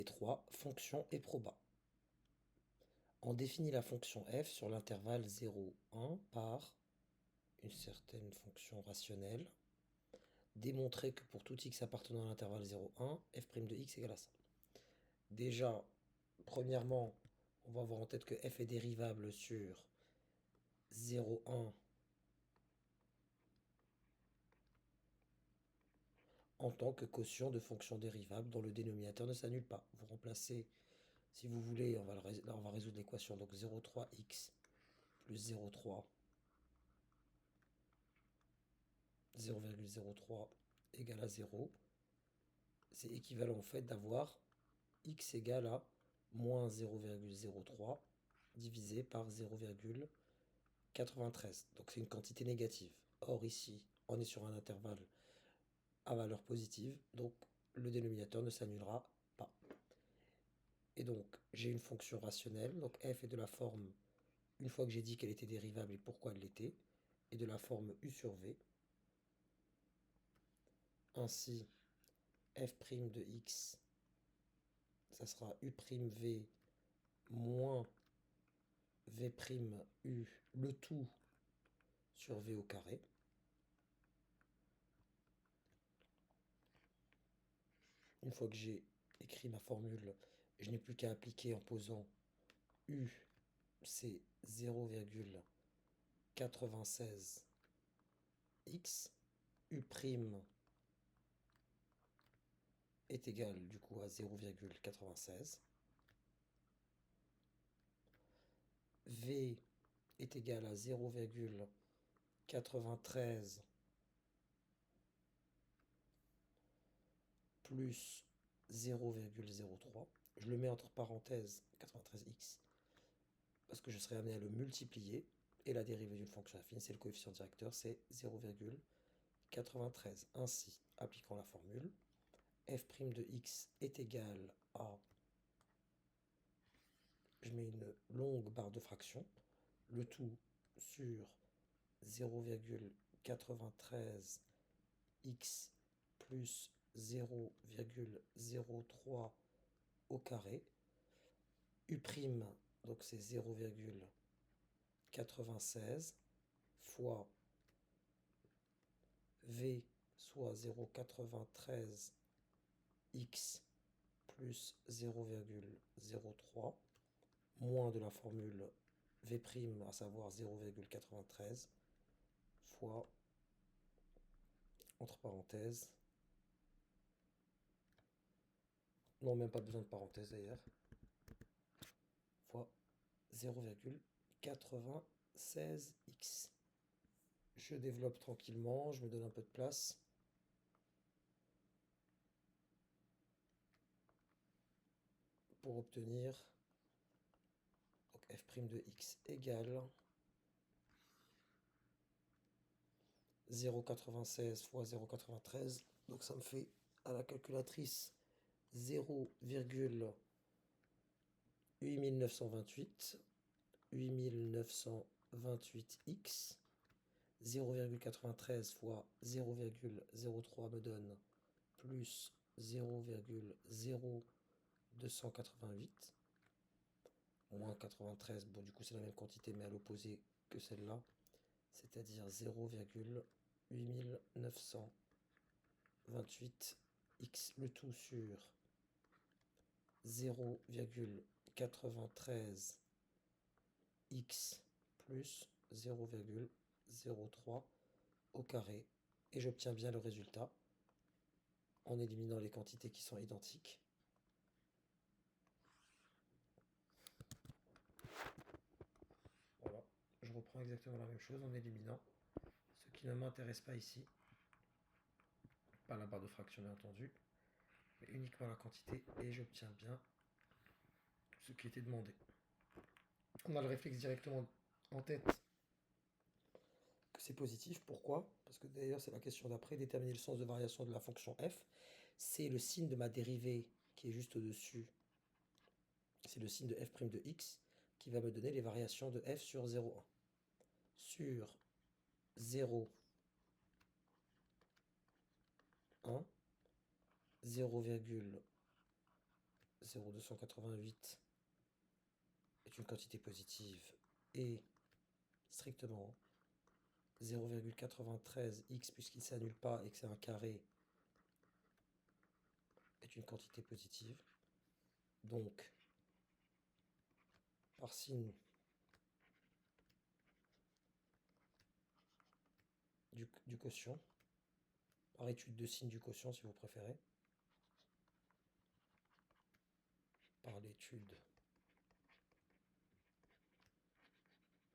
3, fonction et proba. On définit la fonction f sur l'intervalle 0, 1 par une certaine fonction rationnelle. Démontrer que pour tout x appartenant à l'intervalle 0, 1, f' de x égale à ça. Déjà, premièrement, on va avoir en tête que f est dérivable sur 0, 1 en tant que quotient de fonction dérivable dont le dénominateur ne s'annule pas. Vous remplacez, si vous voulez, là on va résoudre l'équation, donc 0,3x plus 0,3, 0,03 égale à 0. C'est équivalent en fait d'avoir x égale à moins 0,03 divisé par 0,93. Donc c'est une quantité négative. Or ici, on est sur un intervalle à valeur positive, donc le dénominateur ne s'annulera pas. Et donc j'ai une fonction rationnelle, donc f est de la forme, une fois que j'ai dit qu'elle était dérivable et pourquoi elle l'était, et de la forme u sur v. Ainsi, f' de x, ça sera u'v moins v'u, le tout sur v au carré. Une fois que j'ai écrit ma formule, je n'ai plus qu'à appliquer en posant u, c'est 0,96x, u' est égal du coup à 0,96, v est égal à 0,93 plus 0,03. Je le mets entre parenthèses 93x parce que je serai amené à le multiplier. Et la dérivée d'une fonction affine, c'est le coefficient directeur, c'est 0,93. Ainsi, appliquant la formule, f' de x est égal à... Je mets une longue barre de fraction, le tout sur 0,93x plus 0,03 au carré. U', donc c'est 0,96 fois V, soit 0,93x plus 0,03, moins de la formule V', à savoir 0,93, fois, entre parenthèses, non, même pas besoin de parenthèse d'ailleurs, fois 0,96x. Je développe tranquillement, je me donne un peu de place. Pour obtenir donc f' de x égale 0,96 fois 0,93. Donc ça me fait à la calculatrice 0,8928, 8928x. 0,93 fois 0,03 me donne plus 0,0288. Moins 93, bon du coup c'est la même quantité mais à l'opposé que celle-là, c'est-à-dire 0,8928x, le tout sur 0,93x plus 0,03 au carré, et j'obtiens bien le résultat en éliminant les quantités qui sont identiques. Voilà, je reprends exactement la même chose en éliminant ce qui ne m'intéresse pas ici, pas la barre de fraction bien entendu, mais uniquement la quantité, et j'obtiens bien ce qui était demandé. On a le réflexe directement en tête que c'est positif. Pourquoi? Parce que d'ailleurs c'est la question d'après, déterminer le sens de variation de la fonction f. C'est le signe de ma dérivée qui est juste au-dessus. C'est le signe de f' de x qui va me donner les variations de f sur 0,1. Sur 0,1, 0,03 0,288 est une quantité positive et strictement 0,93x puisqu'il ne s'annule pas et que c'est un carré est une quantité positive. Donc, par signe du quotient, par étude de signe du quotient si vous préférez, par l'étude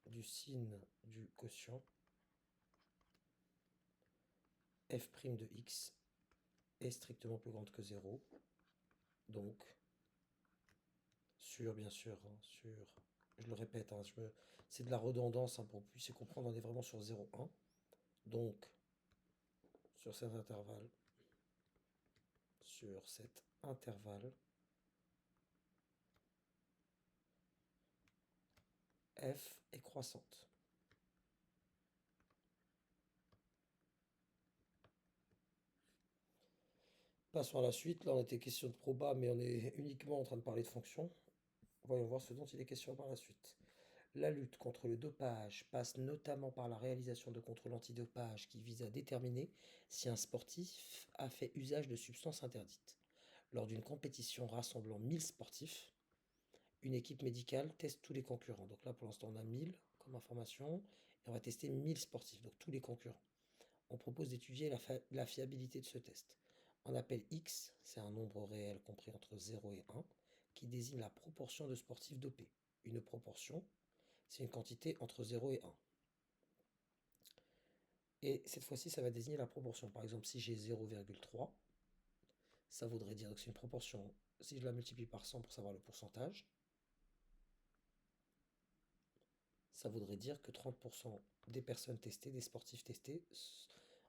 du signe du quotient, f' de x est strictement plus grande que 0. Donc, bien sûr, je le répète, c'est de la redondance pour que vous puissiez comprendre, on est vraiment sur 0,1. Donc, sur cet intervalle, f est croissante. Passons à la suite. Là, on était question de proba, mais on est uniquement en train de parler de fonctions. Voyons voir ce dont il est question par la suite. La lutte contre le dopage passe notamment par la réalisation de contrôles antidopage qui visent à déterminer si un sportif a fait usage de substances interdites. Lors d'une compétition rassemblant 1000 sportifs, une équipe médicale teste tous les concurrents. Donc là, pour l'instant, on a 1000 comme information et on va tester 1000 sportifs, donc tous les concurrents. On propose d'étudier la fiabilité de ce test. On appelle X, c'est un nombre réel compris entre 0 et 1, qui désigne la proportion de sportifs dopés. Une proportion, c'est une quantité entre 0 et 1. Et cette fois-ci, ça va désigner la proportion. Par exemple, si j'ai 0,3, ça voudrait dire, donc c'est une proportion, si je la multiplie par 100 pour savoir le pourcentage, ça voudrait dire que 30% des personnes testées, des sportifs testés,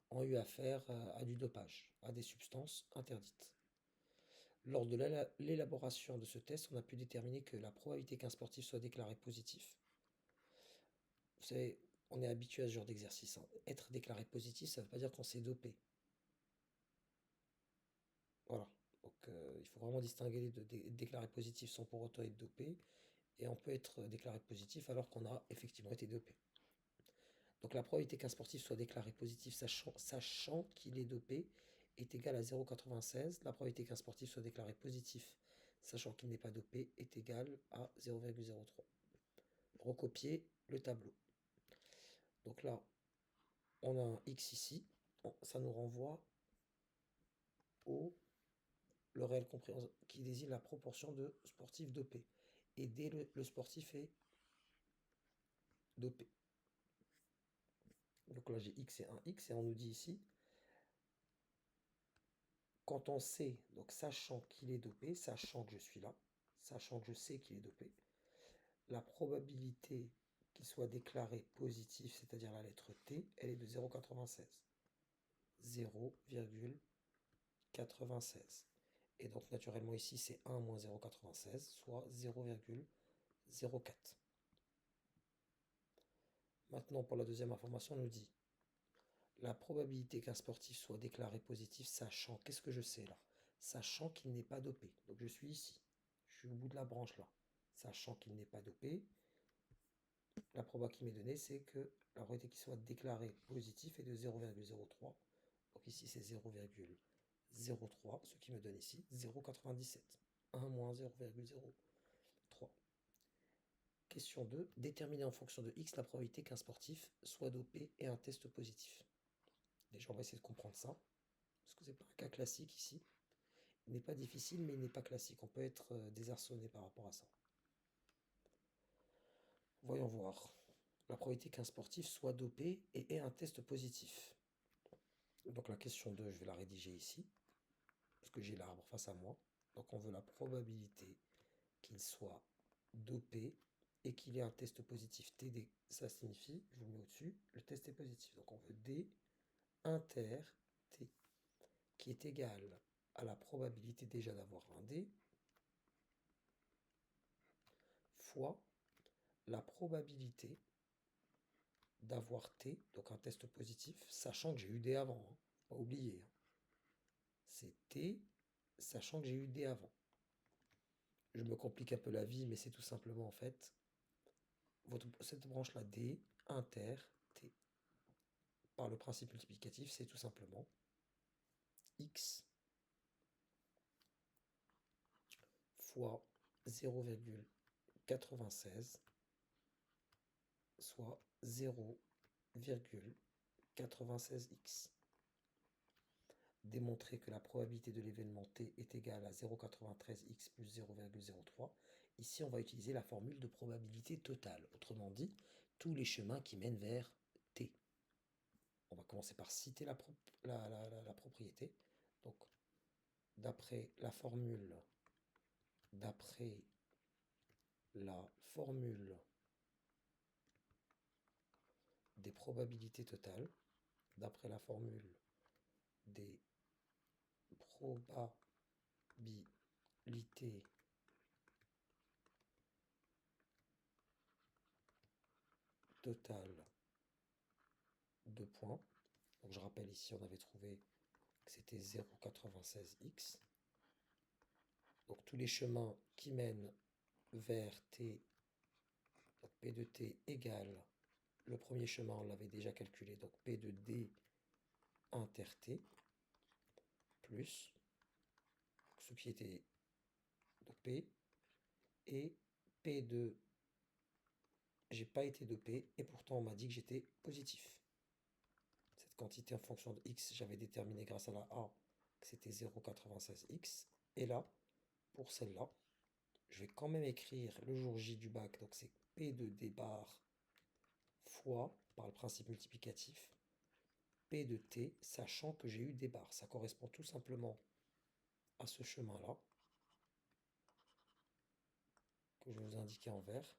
ont eu affaire à du dopage, à des substances interdites. Lors de l'élaboration de ce test, on a pu déterminer que la probabilité qu'un sportif soit déclaré positif, vous savez, on est habitué à ce genre d'exercice. Être déclaré positif, ça ne veut pas dire qu'on s'est dopé. Voilà. Donc il faut vraiment distinguer les deux. Déclaré positif sans pour autant être dopé, et on peut être déclaré positif alors qu'on a effectivement été dopé. Donc la probabilité qu'un sportif soit déclaré positif sachant qu'il est dopé est égale à 0,96. La probabilité qu'un sportif soit déclaré positif sachant qu'il n'est pas dopé est égale à 0,03. Recopier le tableau. Donc là, on a un X ici. Ça nous renvoie au le réel compris qui désigne la proportion de sportifs dopés. Et dès le sportif est dopé. Donc là, j'ai X et un X. Et on nous dit ici, quand on sait, donc sachant qu'il est dopé, sachant que je suis là, sachant que je sais qu'il est dopé, la probabilité qu'il soit déclaré positif, c'est-à-dire la lettre T, elle est de 0,96. 0,96. Et donc naturellement ici c'est 1 moins 0,96, soit 0,04. Maintenant pour la deuxième information, on nous dit la probabilité qu'un sportif soit déclaré positif, sachant, qu'est-ce que je sais là? Sachant qu'il n'est pas dopé. Donc je suis ici, je suis au bout de la branche là. Sachant qu'il n'est pas dopé, la proba qui m'est donnée, c'est que la probabilité qu'il soit déclaré positif est de 0,03. Donc ici c'est 0,03, ce qui me donne ici 0,97. 1 moins 0,03. Question 2. Déterminer en fonction de x la probabilité qu'un sportif soit dopé et un test positif. Déjà, on va essayer de comprendre ça, parce que ce n'est pas un cas classique ici. Il n'est pas difficile, mais il n'est pas classique. On peut être désarçonné par rapport à ça. Voyons voir. La probabilité qu'un sportif soit dopé et ait un test positif. Donc la question 2, je vais la rédiger ici, parce que j'ai l'arbre face à moi. Donc on veut la probabilité qu'il soit dopé et qu'il ait un test positif. TD, ça signifie, je vous le mets au-dessus, le test est positif. Donc on veut D inter T, qui est égal à la probabilité déjà d'avoir un D, fois la probabilité d'avoir T, donc un test positif, sachant que j'ai eu D avant, hein, pas oublier. Hein. C'est T, sachant que j'ai eu D avant. je me complique un peu la vie, mais c'est tout simplement en fait cette branche-là D inter T. Par le principe multiplicatif, c'est tout simplement x fois 0,96, soit 0,96x. Démontrer que la probabilité de l'événement t est égale à 0,93x plus 0,03. Ici, on va utiliser la formule de probabilité totale. Autrement dit, tous les chemins qui mènent vers t. On va commencer par citer la propriété. Donc, d'après la formule des probabilités totales, d'après la formule des probabilités totales de points. Donc je rappelle ici, on avait trouvé que c'était 0,96x. Donc tous les chemins qui mènent vers t, donc P de t égale, le premier chemin on l'avait déjà calculé, donc P de d inter t, plus ce qui était donc P, et P de, j'ai pas été de P, et pourtant on m'a dit que j'étais positif. Cette quantité en fonction de x, j'avais déterminé grâce à la A que c'était 0,96x, et là, pour celle-là, je vais quand même écrire le jour J du bac, donc c'est P de D bar fois, par le principe multiplicatif, P de T, sachant que j'ai eu des barres. Ça correspond tout simplement à ce chemin-là, que je vais vous indiquer en vert.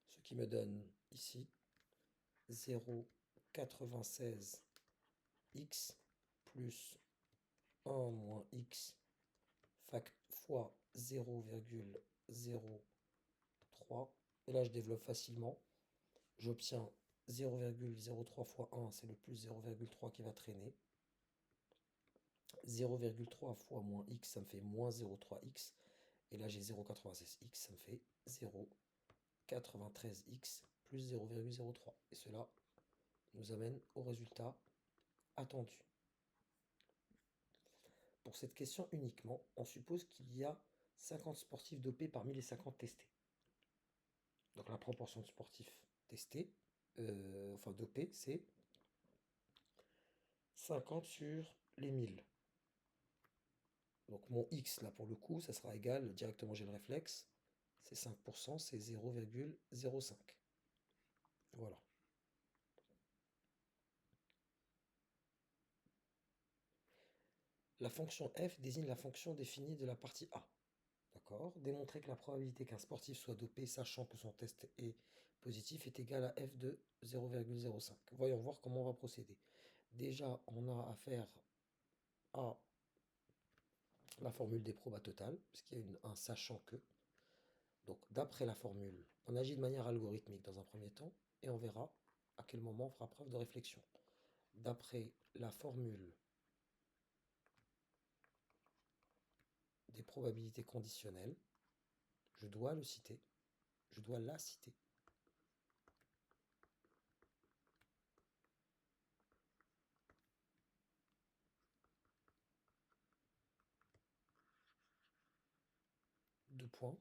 Ce qui me donne ici 0,96x plus 1 moins x fois 0,03. Et là, je développe facilement. J'obtiens 0,03 fois 1, c'est le plus 0,3 qui va traîner. 0,3 fois moins x, ça me fait moins 0,3x. Et là, j'ai 0,96x, ça me fait 0,93x plus 0,03. Et cela nous amène au résultat attendu. Pour cette question uniquement, on suppose qu'il y a 50 sportifs dopés parmi les 50 testés. Donc la proportion de sportifs testés, dopés, c'est 50 sur les 1000. Donc mon x, là, pour le coup, ça sera égal, directement j'ai le réflexe, c'est 5%, c'est 0,05. Voilà. La fonction f désigne la fonction définie de la partie A. D'accord. Démontrer que la probabilité qu'un sportif soit dopé, sachant que son test est positif, est égale à f de 0,05. Voyons voir comment on va procéder. Déjà, on a affaire à la formule des probas totales, puisqu'il y a un sachant que. Donc, d'après la formule, on agit de manière algorithmique dans un premier temps, et on verra à quel moment on fera preuve de réflexion. D'après la formule des probabilités conditionnelles, je dois le citer, je dois la citer. Deux points.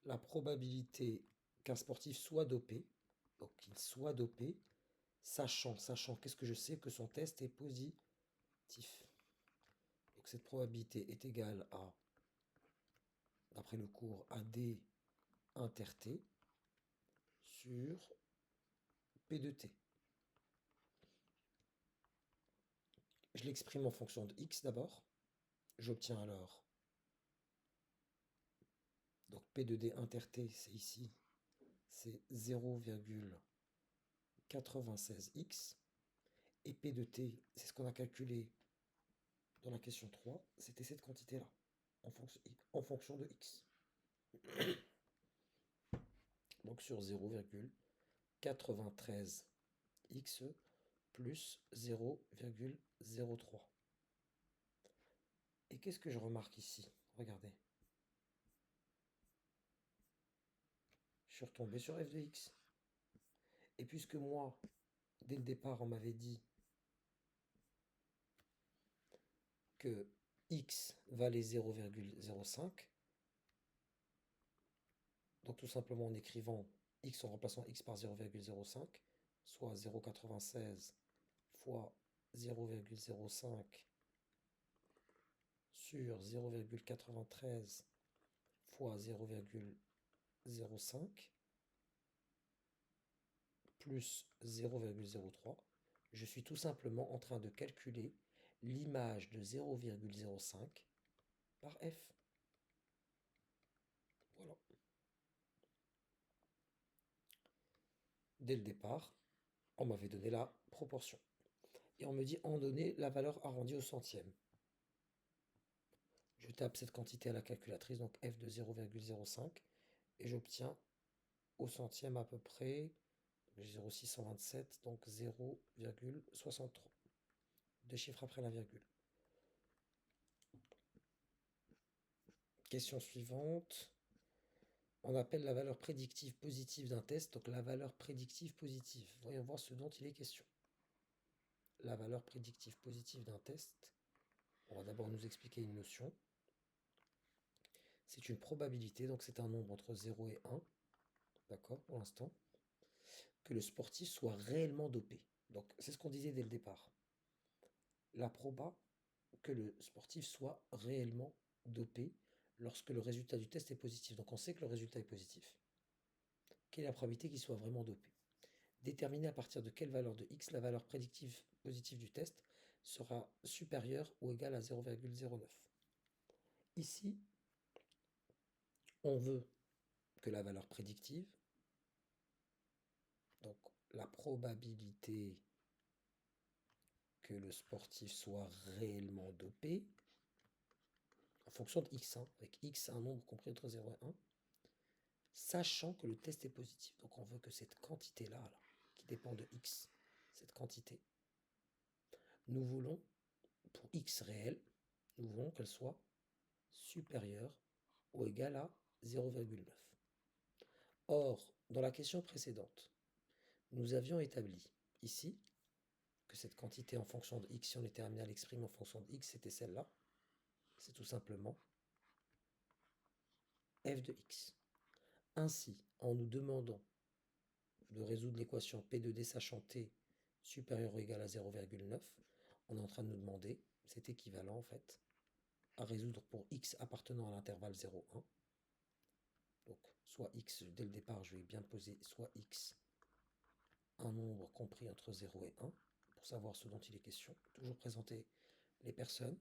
La probabilité qu'un sportif soit dopé, donc qu'il soit dopé, sachant, qu'est-ce que je sais que son test est positif. Donc cette probabilité est égale à, d'après le cours, AD inter T sur P de T. Je l'exprime en fonction de x d'abord. J'obtiens alors, donc P de D inter T, c'est ici, c'est 0,96x. Et P de T, c'est ce qu'on a calculé dans la question 3, c'était cette quantité-là, en fonction de x. Donc sur 0,93x plus 0,03. Et qu'est-ce que je remarque ici? Regardez. Je suis retombé sur f de x. Et puisque moi, dès le départ, on m'avait dit que x valait 0,05, donc tout simplement en écrivant x en remplaçant x par 0,05, soit 0,96 fois 0,05 sur 0,93 fois 0,05 plus 0,03, je suis tout simplement en train de calculer l'image de 0,05 par f. Voilà. Dès le départ, on m'avait donné la proportion. Et on me dit en donner la valeur arrondie au centième. Je tape cette quantité à la calculatrice, donc f de 0,05, et j'obtiens au centième à peu près 0,627, donc 0,63. Deux chiffres après la virgule. Question suivante. On appelle la valeur prédictive positive d'un test, donc la valeur prédictive positive. Voyons voir ce dont il est question. La valeur prédictive positive d'un test, on va d'abord nous expliquer une notion. C'est une probabilité, donc c'est un nombre entre 0 et 1, d'accord, pour l'instant, que le sportif soit réellement dopé. Donc c'est ce qu'on disait dès le départ. La proba que le sportif soit réellement dopé lorsque le résultat du test est positif. Donc on sait que le résultat est positif. Quelle est la probabilité qu'il soit vraiment dopé? Déterminer à partir de quelle valeur de x la valeur prédictive positive du test sera supérieure ou égale à 0,09. Ici, on veut que la valeur prédictive, donc la probabilité que le sportif soit réellement dopé, en fonction de x, avec x un nombre compris entre 0 et 1, sachant que le test est positif. Donc on veut que cette quantité-là, là, qui dépend de x, cette quantité, nous voulons, pour x réel, nous voulons qu'elle soit supérieure ou égale à 0,9. Or, dans la question précédente, nous avions établi ici que cette quantité en fonction de x, si on était amené à l'exprimer en fonction de x, c'était celle-là. C'est tout simplement f de x. Ainsi, en nous demandant de résoudre l'équation P de D sachant t supérieur ou égal à 0,9, on est en train de nous demander, c'est équivalent en fait, à résoudre pour x appartenant à l'intervalle 0,1. Donc, soit x, dès le départ, je vais bien poser soit x, un nombre compris entre 0 et 1, pour savoir ce dont il est question. Toujours présenter les personnes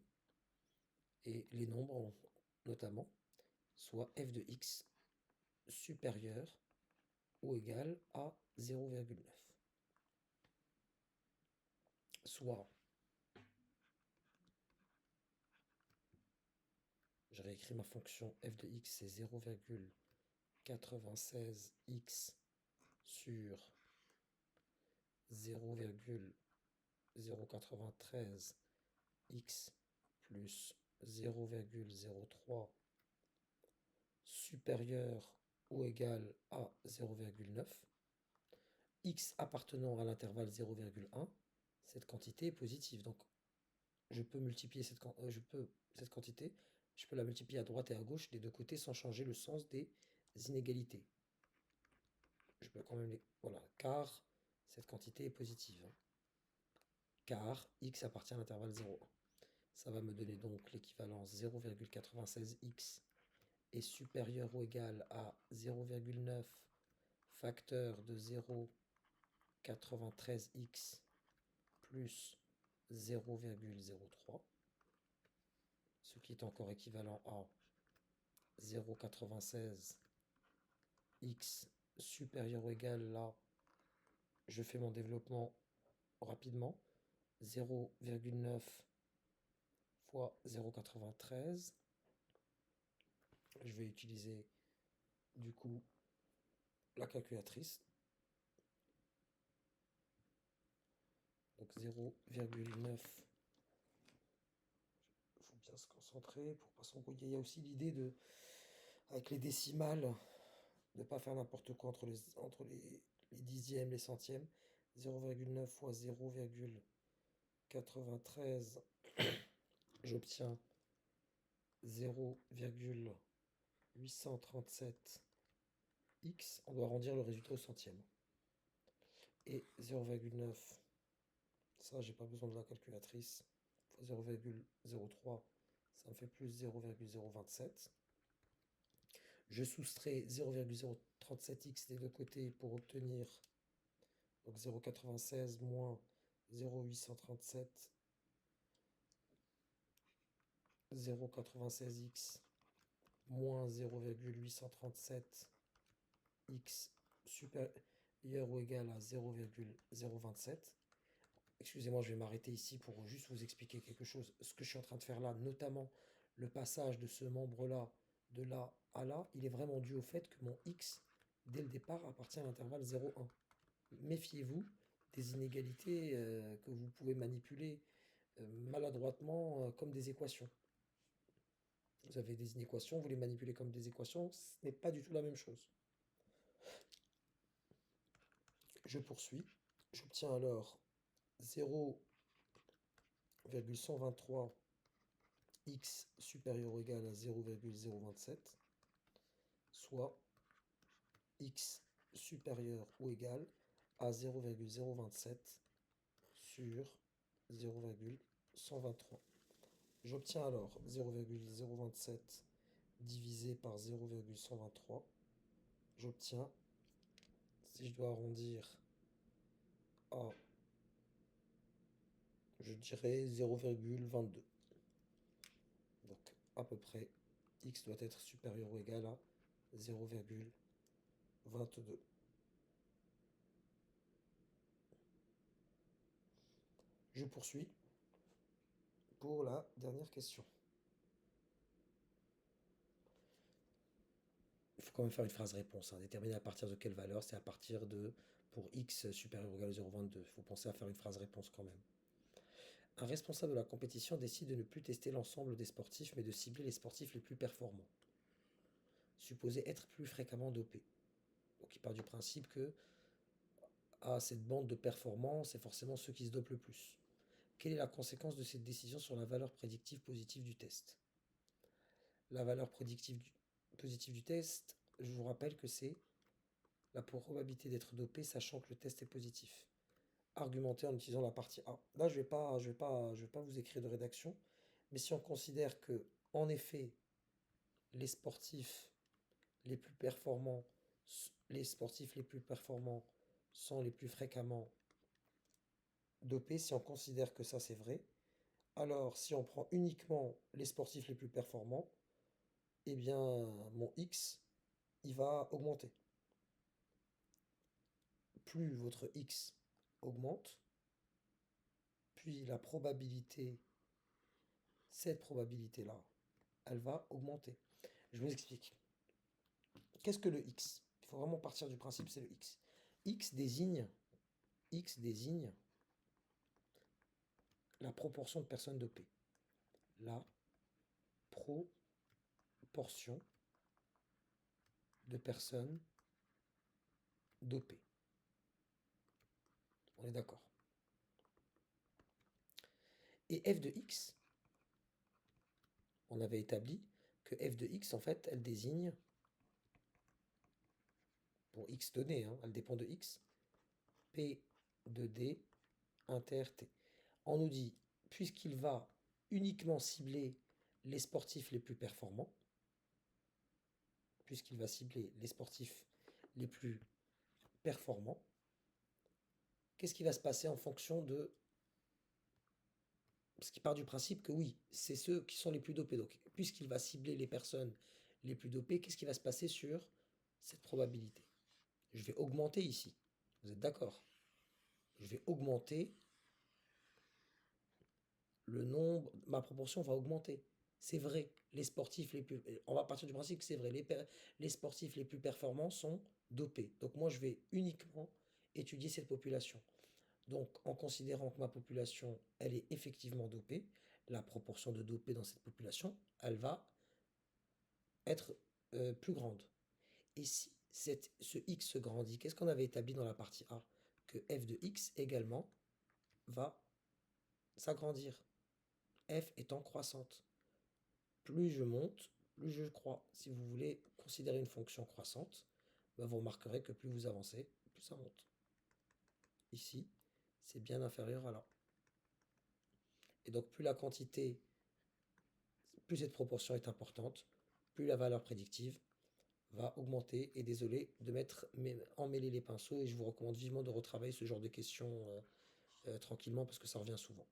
et les nombres, notamment, soit f de x supérieur ou égal à 0,9. Soit, je réécris ma fonction f de x, c'est 0,96x sur 0,093x plus 0,03 supérieur ou égal à 0,9, x appartenant à l'intervalle 0,1, cette quantité est positive. Donc, je peux multiplier cette quantité, je peux la multiplier à droite et à gauche des deux côtés sans changer le sens des inégalités. Je peux quand même voilà, car cette quantité est positive. Car x appartient à l'intervalle 0,1. Ça va me donner donc l'équivalence 0,96x est supérieur ou égal à 0,9 facteur de 0,93x plus 0,03, ce qui est encore équivalent à 0,96x supérieur ou égal à, je fais mon développement rapidement, 0,9 fois 0,93. Je vais utiliser du coup la calculatrice. Donc 0,9. Il faut bien se concentrer pour pas s'embrouiller. Il y a aussi l'idée de, avec les décimales, de ne pas faire n'importe quoi entre les dixièmes, les centièmes. 0,9 fois 0,93, j'obtiens 0,837x. On doit arrondir le résultat au centième. Et 0,9, ça j'ai pas besoin de la calculatrice, fois 0,03, ça me fait plus 0,027. Je soustrais 0,037x des deux côtés pour obtenir donc 0,96 moins 0,837, 0,96x moins 0,837x supérieur ou égal à 0,027. Excusez-moi, je vais m'arrêter ici pour juste vous expliquer quelque chose. Ce que je suis en train de faire là, notamment le passage de ce membre-là, de là à là, il est vraiment dû au fait que mon x, dès le départ, appartient à l'intervalle 0,1. Méfiez-vous des inégalités que vous pouvez manipuler maladroitement comme des équations. Vous avez des inéquations, vous les manipulez comme des équations, ce n'est pas du tout la même chose. Je poursuis. J'obtiens alors 0,123 x supérieur ou égal à 0,027, soit x supérieur ou égal à 0,027 sur 0,123. J'obtiens alors 0,027 divisé par 0,123. J'obtiens, si je dois arrondir à, je dirais 0,22. Donc à peu près, x doit être supérieur ou égal à 0,22. Je poursuis pour la dernière question. Il faut quand même faire une phrase réponse. Déterminer à partir de quelle valeur, c'est à partir de, pour x supérieur ou égal à 0,22. Il faut penser à faire une phrase réponse quand même. Un responsable de la compétition décide de ne plus tester l'ensemble des sportifs, mais de cibler les sportifs les plus performants, supposés être plus fréquemment dopés. Donc il part du principe que cette bande de performants, c'est forcément ceux qui se dopent le plus. Quelle est la conséquence de cette décision sur la valeur prédictive positive du test? La valeur prédictive positive du test, je vous rappelle que c'est la probabilité d'être dopé sachant que le test est positif. Argumenter en utilisant la partie A. Là, je vais pas vous écrire de rédaction, mais si on considère que, en effet, les sportifs les plus performants, sont les plus fréquemment dopés, si on considère que ça c'est vrai, alors si on prend uniquement les sportifs les plus performants, eh bien mon X, il va augmenter. Plus votre X augmente, puis la probabilité, cette probabilité-là, elle va augmenter. Je vous explique. Qu'est-ce que le X? Il faut vraiment partir du principe, c'est le X. X désigne la proportion de personnes dopées. La proportion de personnes dopées. On est d'accord. Et f de x, on avait établi que f de x, en fait, elle désigne, pour x donné, elle dépend de x, p de d inter t. On nous dit, puisqu'il va uniquement cibler les sportifs les plus performants, qu'est-ce qui va se passer en fonction de... Parce qu'il part du principe que oui, c'est ceux qui sont les plus dopés. Donc, puisqu'il va cibler les personnes les plus dopées, qu'est-ce qui va se passer sur cette probabilité? Je vais augmenter ici. Vous êtes d'accord? Je vais augmenter le nombre, ma proportion va augmenter. C'est vrai, les sportifs les plus... On va partir du principe que c'est vrai, les sportifs les plus performants sont dopés. Donc moi, je vais uniquement étudier cette population. Donc, en considérant que ma population, elle est effectivement dopée, la proportion de dopés dans cette population, elle va être plus grande. Et si ce x se grandit, qu'est-ce qu'on avait établi dans la partie A? Que f de x également va s'agrandir, f étant croissante. Plus je monte, plus je crois. Si vous voulez considérer une fonction croissante, ben vous remarquerez que plus vous avancez, plus ça monte. Ici, c'est bien inférieur à là. Et donc plus la quantité, plus cette proportion est importante, plus la valeur prédictive va augmenter. Et désolé de emmêler les pinceaux, et je vous recommande vivement de retravailler ce genre de questions tranquillement parce que ça revient souvent.